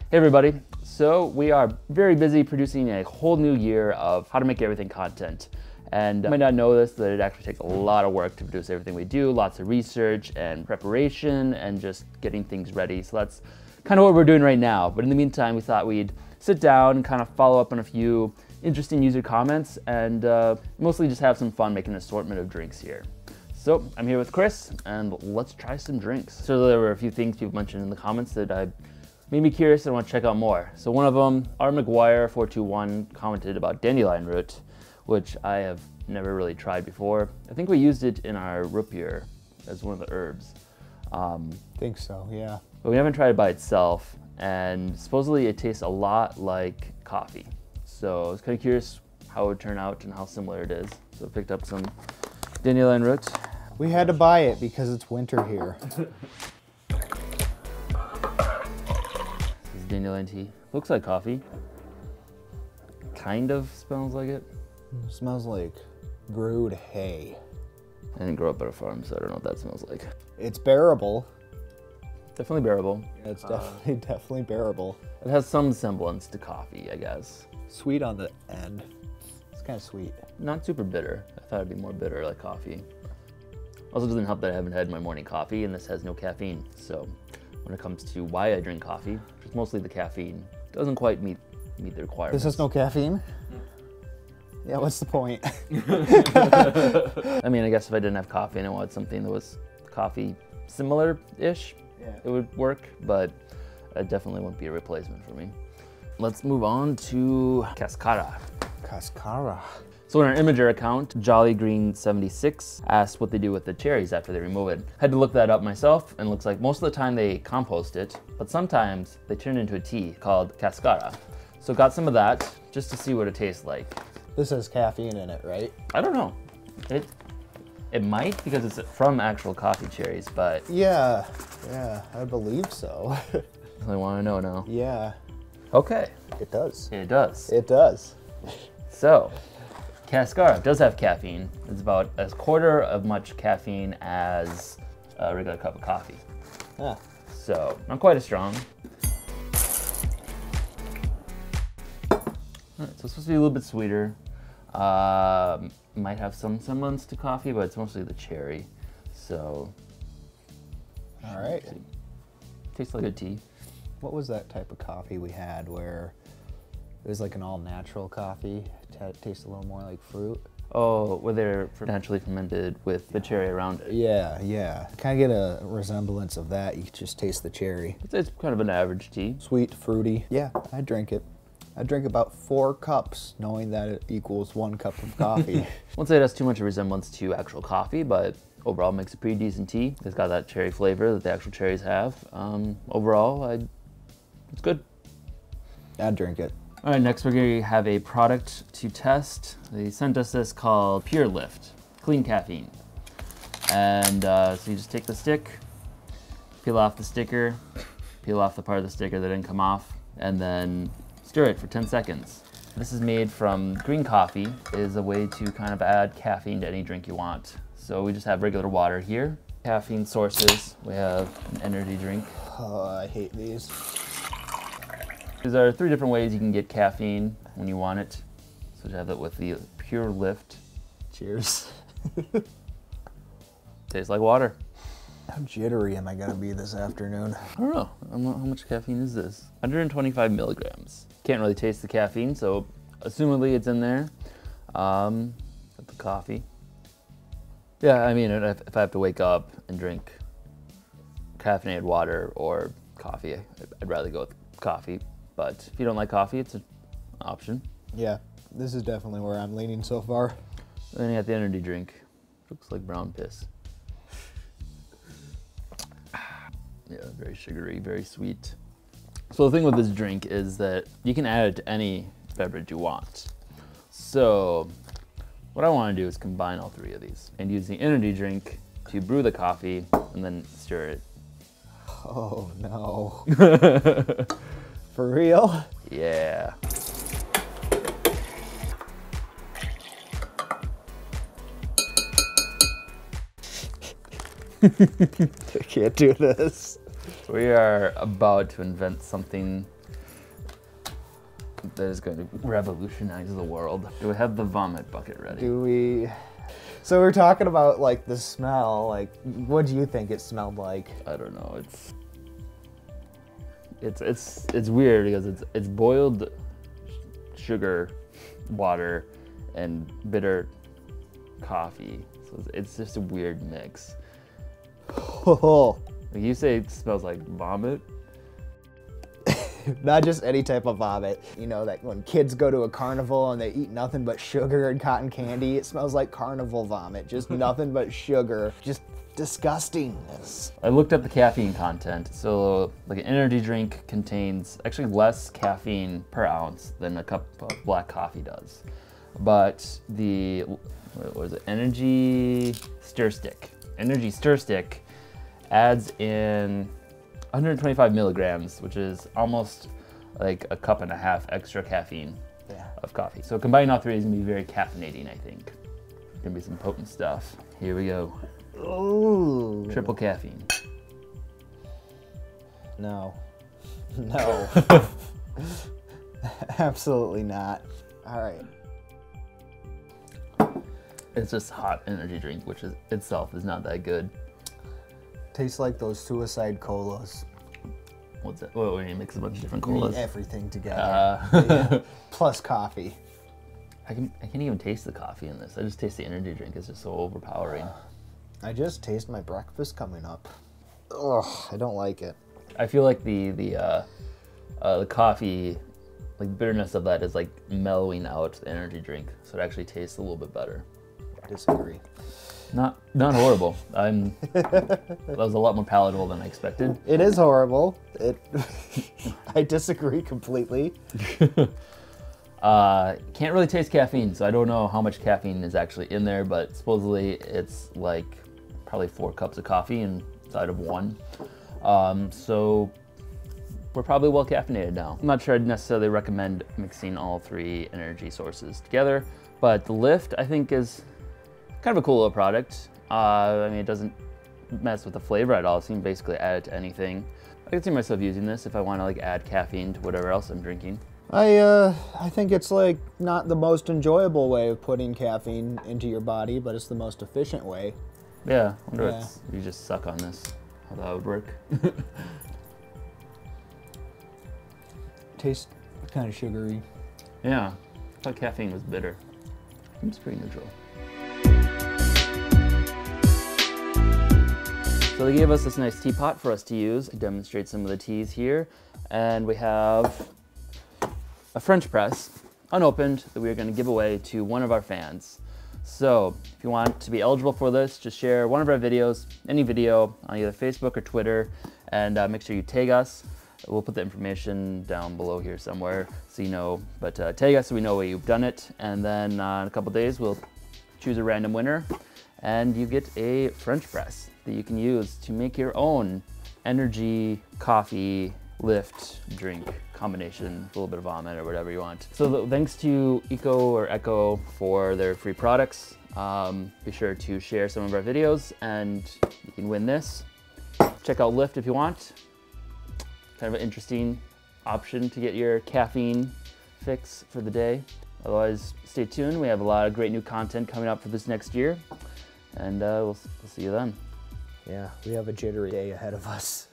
Hey everybody, so we are very busy producing a whole new year of how to make everything content. And you might not know this, that it actually takes a lot of work to produce everything we do, lots of research and preparation and just getting things ready. So that's kind of what we're doing right now. But in the meantime, we thought we'd sit down and kind of follow up on a few interesting user comments and mostly just have some fun making an assortment of drinks here. So I'm here with Chris and let's try some drinks. So there were a few things people mentioned in the comments that made me curious and want to check out more. So one of them, R. McGuire 421 commented about dandelion root, which I have never really tried before. I think we used it in our root beer as one of the herbs. Think so, yeah. But we haven't tried it by itself, and supposedly it tastes a lot like coffee. So I was kind of curious how it would turn out and how similar it is. So I picked up some dandelion root. We had to buy it because it's winter here. Dandelion tea. Looks like coffee. Kind of smells like it. It smells like brewed hay. I didn't grow up at a farm, so I don't know what that smells like. It's bearable. Definitely bearable. It's definitely bearable. It has some semblance to coffee, I guess. Sweet on the end. It's kind of sweet. Not super bitter. I thought it'd be more bitter like coffee. Also doesn't help that I haven't had my morning coffee and this has no caffeine. So when it comes to why I drink coffee, it's mostly the caffeine. Doesn't quite meet the requirements. This has no caffeine? Yeah, what's the point? I mean, I guess if I didn't have coffee and I wanted something that was coffee similar-ish, it would work, but it definitely wouldn't be a replacement for me. Let's move on to Cascara. Cascara. So in our Imager account, Jolly Green 76 asked what they do with the cherries after they remove it. Had to look that up myself, and it looks like most of the time they compost it, but sometimes they turn it into a tea called Cascara. So got some of that just to see what it tastes like. This has caffeine in it, right? I don't know. It might because it's from actual coffee cherries, but Yeah, I believe so. I want to know now. Yeah. Okay. It does. It does. It does. So, Cascara does have caffeine. It's about a quarter of much caffeine as a regular cup of coffee. Ah. So, not quite as strong. All right, so it's supposed to be a little bit sweeter. Might have some semblance to coffee, but it's mostly the cherry. So, All right. tastes like a tea. What was that type of coffee we had where it was like an all-natural coffee? It tastes a little more like fruit. Oh, where they're naturally fermented with the cherry around it. Yeah. Kind of get a resemblance of that. You just taste the cherry. It's kind of an average tea. Sweet, fruity. Yeah, I drink it. I drink about 4 cups knowing that it equals 1 cup of coffee. Won't say it has too much of a resemblance to actual coffee, but overall makes a pretty decent tea. It's got that cherry flavor that the actual cherries have. Overall, it's good. I'd drink it. All right, next we're going to have a product to test. They sent us this called Pure Lift, clean caffeine. And so you just take the stick, peel off the sticker, peel off the part of the sticker that didn't come off, and then stir it for 10 seconds. This is made from green coffee. It is a way to kind of add caffeine to any drink you want. So we just have regular water here. Caffeine sources, we have an energy drink. Oh, I hate these. These are 3 different ways you can get caffeine when you want it. So you have it with the Pure Lift. Cheers. Tastes like water. How jittery am I gonna be this afternoon? I don't know. How much caffeine is this? 125 milligrams. Can't really taste the caffeine, so assumedly it's in there. Got the coffee. Yeah, I mean, if I have to wake up and drink caffeinated water or coffee, I'd rather go with coffee. But if you don't like coffee, it's an option. Yeah, this is definitely where I'm leaning so far. And then you got the energy drink. Looks like brown piss. Yeah, very sugary, very sweet. So the thing with this drink is that you can add it to any beverage you want. So what I want to do is combine all 3 of these and use the energy drink to brew the coffee and then stir it. Oh no. For real? Yeah. I can't do this. We are about to invent something that is going to revolutionize the world. Do we have the vomit bucket ready? Do we? So we're talking about like the smell. Like, what do you think it smelled like? I don't know. It's weird because it's boiled sugar, water, and bitter coffee. So it's just a weird mix. Oh. Like you say it smells like vomit. Not just any type of vomit. You know, that when kids go to a carnival and they eat nothing but sugar and cotton candy, it smells like carnival vomit. Just nothing but sugar. Just disgustingness. I looked up the caffeine content. So like an energy drink contains actually less caffeine per ounce than a cup of black coffee does. But the, what was it, Energy Stir Stick adds in 125 milligrams, which is almost like a cup and a half extra caffeine of coffee. So combining all three is gonna be very caffeinating, I think. Gonna be some potent stuff. Here we go. Ooh. Triple caffeine. No. No. Absolutely not. All right. It's just hot energy drink, which is itself is not that good. Tastes like those suicide colas. What's that? Well, when you mix a bunch of different You colas. eat everything together. Yeah. Plus coffee. I can't even taste the coffee in this. I just taste the energy drink. It's just so overpowering. I just taste my breakfast coming up. Ugh, I don't like it. I feel like the coffee, like bitterness of that is like mellowing out the energy drink, so it actually tastes a little bit better. Disagree. Not horrible. That was a lot more palatable than I expected. It is horrible. I disagree completely. Can't really taste caffeine, so I don't know how much caffeine is actually in there, but supposedly it's like probably 4 cups of coffee inside of one. So we're probably well caffeinated now. I'm not sure I'd necessarily recommend mixing all 3 energy sources together, but the Lift I think is kind of a cool little product. I mean, it doesn't mess with the flavor at all, so you can basically add it to anything. I can see myself using this if I want to like add caffeine to whatever else I'm drinking. I think it's like not the most enjoyable way of putting caffeine into your body, but it's the most efficient way. Yeah, I wonder if you just suck on this, how that would work. Tastes kind of sugary. Yeah, I thought caffeine was bitter. It's pretty neutral. So they gave us this nice teapot for us to use to demonstrate some of the teas here. And we have a French press, unopened, that we're gonna give away to one of our fans. So if you want to be eligible for this, just share one of our videos, any video on either Facebook or Twitter, and make sure you tag us. We'll put the information down below here somewhere so you know, but tag us so we know you've done it. And then in a couple days, we'll choose a random winner and you get a French press that you can use to make your own energy coffee Lift drink combination, a little bit of vomit or whatever you want. So thanks to Echo for their free products. Be sure to share some of our videos and you can win this. Check out Lift if you want. Kind of an interesting option to get your caffeine fix for the day. Otherwise, stay tuned. We have a lot of great new content coming up for this next year, and we'll see you then. Yeah, we have a jittery day ahead of us.